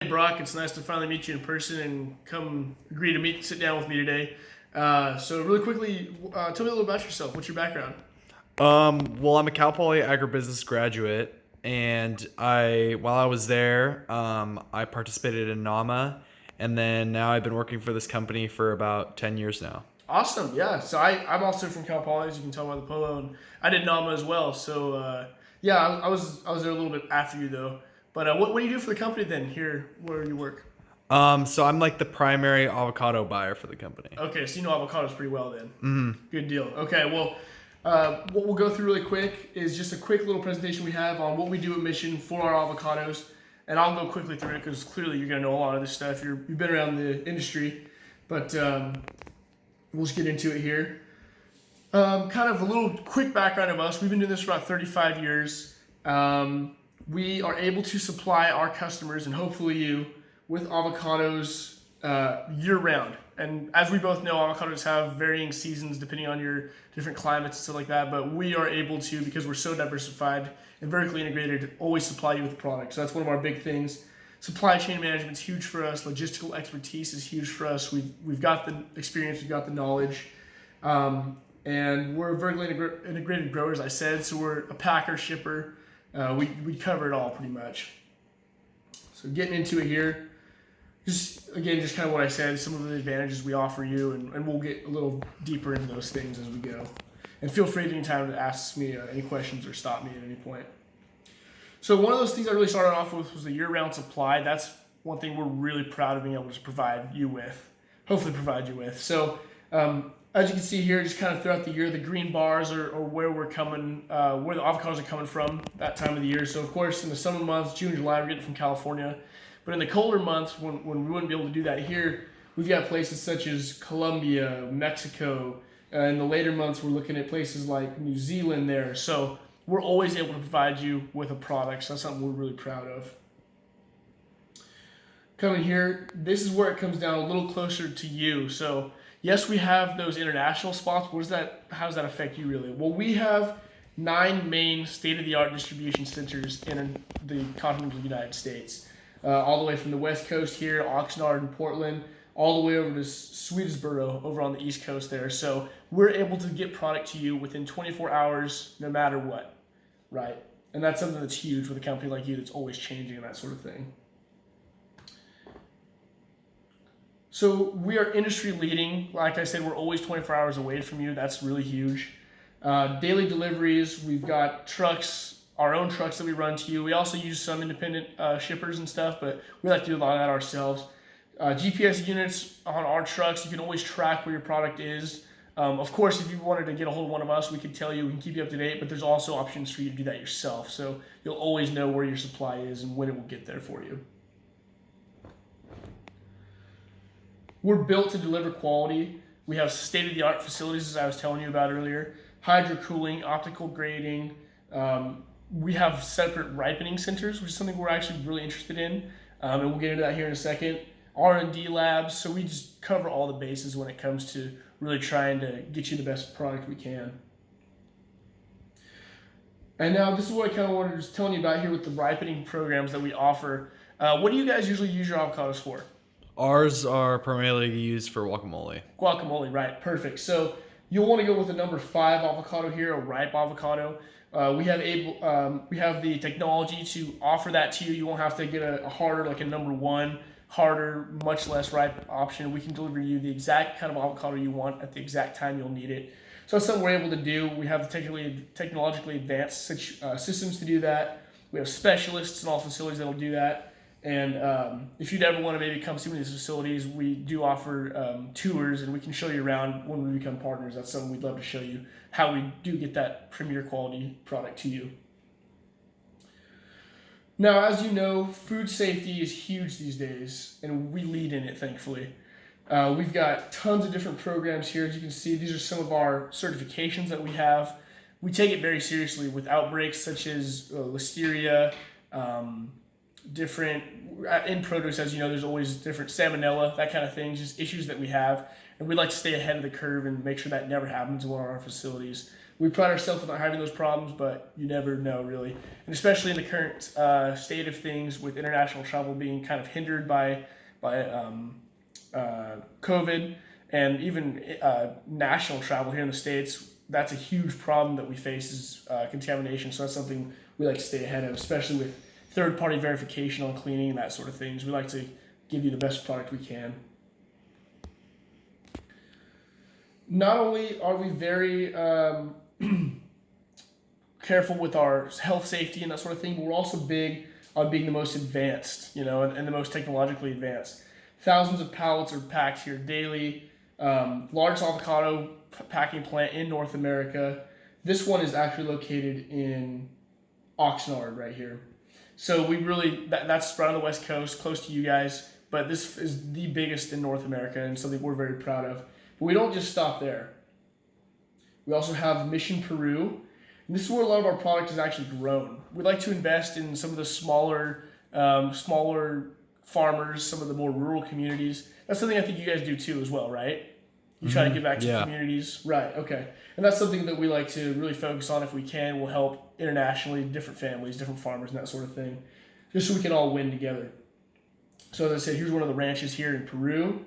Brock. It's nice to finally meet you in person and come agree to sit down with me today. So really quickly, tell me a little about yourself. What's your background? Well, I'm a Cal Poly agribusiness graduate, and while I was there, I participated in NAMA, and then now I've been working for this company for about 10 years now. Awesome. Yeah. So I'm also from Cal Poly, as you can tell by the polo, and I did NAMA as well. So yeah, I was there a little bit after you though. But what do you do for the company then here where you work? So I'm like the primary avocado buyer for the company. Okay, so you know avocados pretty well then. Good deal. Okay, well, what we'll go through really quick is just a quick little presentation we have on what we do at Mission for our avocados. And I'll go quickly through it because clearly you're going to know a lot of this stuff. You've been around the industry. But we'll just get into it here. Kind of a little quick background of us. We've been doing this for about 35 years. We are able to supply our customers, and hopefully you, with avocados year-round. And as we both know, avocados have varying seasons depending on your different climates and stuff like that. But we are able to, because we're so diversified and vertically integrated, always supply you with product. So that's one of our big things. Supply chain management is huge for us. Logistical expertise is huge for us. We've got the experience, we've got the knowledge. And we're vertically integrated growers, I said. So we're a packer, shipper. We cover it all pretty much. So getting into it here. Just kind of what I said, some of the advantages we offer you, and we'll get a little deeper into those things as we go. And feel free at any time to ask me any questions or stop me at any point. So one of those things I really started off with was the year-round supply. That's one thing we're really proud of being able to provide you with, hopefully provide you with. So as you can see here, just kind of throughout the year, the green bars are where we're coming, where the avocados are coming from that time of the year. So of course, in the summer months, June, July, we're getting from California. But in the colder months, when we wouldn't be able to do that here, we've got places such as Colombia, Mexico. In the later months, we're looking at places like New Zealand there. So we're always able to provide you with a product. So that's something we're really proud of. Coming here, this is where it comes down a little closer to you. So yes, we have those international spots. How does that affect you really? Well, we have 9 main state-of-the-art distribution centers in the continental United States. All the way from the west coast here, Oxnard and Portland, all the way over to Swedesboro over on the east coast there. So we're able to get product to you within 24 hours, no matter what, right? And that's something that's huge with a company like you that's always changing and that sort of thing. So we are industry leading. Like I said, we're always 24 hours away from you. That's really huge. Daily deliveries, we've got trucks, our own trucks that we run to you. We also use some independent shippers and stuff, but we like to do a lot of that ourselves. GPS units on our trucks, you can always track where your product is. Of course, if you wanted to get a hold of one of us, we can tell you, we can keep you up to date, but there's also options for you to do that yourself. So you'll always know where your supply is and when it will get there for you. We're built to deliver quality. We have state-of-the-art facilities, as I was telling you about earlier, hydro cooling, optical grading. We have separate ripening centers, which is something we're actually really interested in, and we'll get into that here in a second. R&D labs, so we just cover all the bases when it comes to really trying to get you the best product we can. And now this is what I kind of wanted to just tell you about here with the ripening programs that we offer. What do you guys usually use your avocados for? Ours are primarily used for guacamole. Guacamole, right, perfect. So you'll want to go with a number 5 avocado here, a ripe avocado. We have the technology to offer that to you. You won't have to get a harder, like a number 1, harder, much less ripe option. We can deliver you the exact kind of avocado you want at the exact time you'll need it. So that's something we're able to do. We have technologically advanced systems to do that. We have specialists in all facilities that will do that. And if you'd ever want to maybe come see one of these facilities, we do offer tours, and we can show you around when we become partners. That's something we'd love to show you, how we do get that premier quality product to you. Now, as you know, food safety is huge these days, and we lead in it, thankfully. We've got tons of different programs here. As you can see, these are some of our certifications that we have. We take it very seriously with outbreaks such as listeria, different in produce, as you know, there's always different salmonella, that kind of thing, just issues that we have, and we like to stay ahead of the curve and make sure that never happens in one of our facilities. We pride ourselves on not having those problems, but you never know, really. And especially in the current state of things, with international travel being kind of hindered by COVID, and even national travel here in the States, that's a huge problem that we face is contamination. So that's something we like to stay ahead of, especially with third-party verification on cleaning and that sort of things. We like to give you the best product we can. Not only are we very careful with our health, safety, and that sort of thing, but we're also big on being the most advanced, and the most technologically advanced. Thousands of pallets are packed here daily. Largest avocado packing plant in North America. This one is actually located in Oxnard right here. So we really, that's right on the West Coast, close to you guys, but this is the biggest in North America and something we're very proud of. But we don't just stop there. We also have Mission, Peru. And this is where a lot of our product is actually grown. We'd like to invest in some of the smaller farmers, some of the more rural communities. That's something I think you guys do too as well, right? You try to give back to the communities. Right, okay. And that's something that we like to really focus on if we can. We'll help internationally, different families, different farmers, and that sort of thing, just so we can all win together. So as I said, here's one of the ranches here in Peru.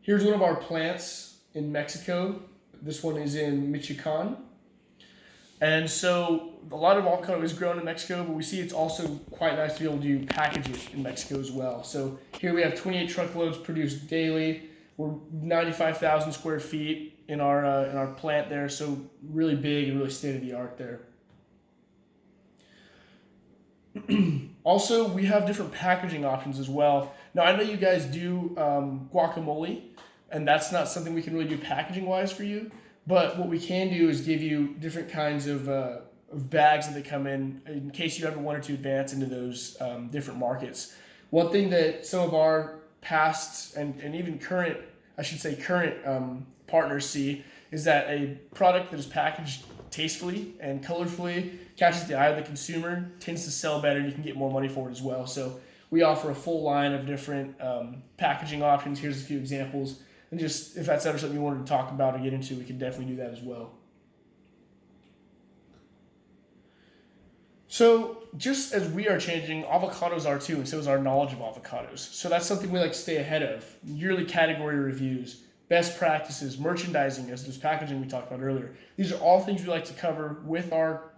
Here's one of our plants in Mexico. This one is in Michoacan. And so a lot of avocado is grown in Mexico, but we see it's also quite nice to be able to package it in Mexico as well. So here we have 28 truckloads produced daily. We're 95,000 square feet in our plant there, so really big and really state of the art there. Also, we have different packaging options as well. Now, I know you guys do guacamole, and that's not something we can really do packaging wise for you. But what we can do is give you different kinds of bags that they come in case you ever wanted to advance into those different markets. One thing that some of our past and even current, partners see is that a product that is packaged tastefully and colorfully catches the eye of the consumer, tends to sell better, and you can get more money for it as well. So we offer a full line of different packaging options. Here's a few examples. And just if that's ever something you wanted to talk about or get into, we can definitely do that as well. So just as we are changing, avocados are too, and so is our knowledge of avocados. So that's something we like to stay ahead of. Yearly category reviews, best practices, merchandising, as this packaging we talked about earlier. These are all things we like to cover with our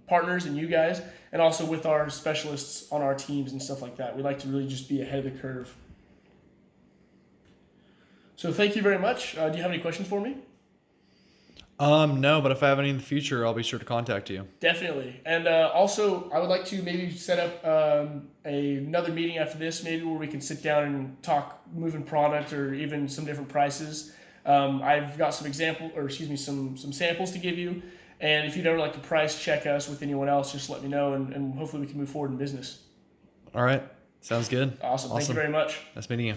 partners and you guys, and also with our specialists on our teams and stuff like that. We like to really just be ahead of the curve. So thank you very much. Do you have any questions for me? No, but if I have any in the future, I'll be sure to contact you. Definitely. And also, I would like to maybe set up another meeting after this, maybe where we can sit down and talk moving product or even some different prices. I've got some some samples to give you. And if you'd ever like to price check us with anyone else, just let me know, and hopefully we can move forward in business. All right. Sounds good. Awesome. Thank you very much. Nice meeting you.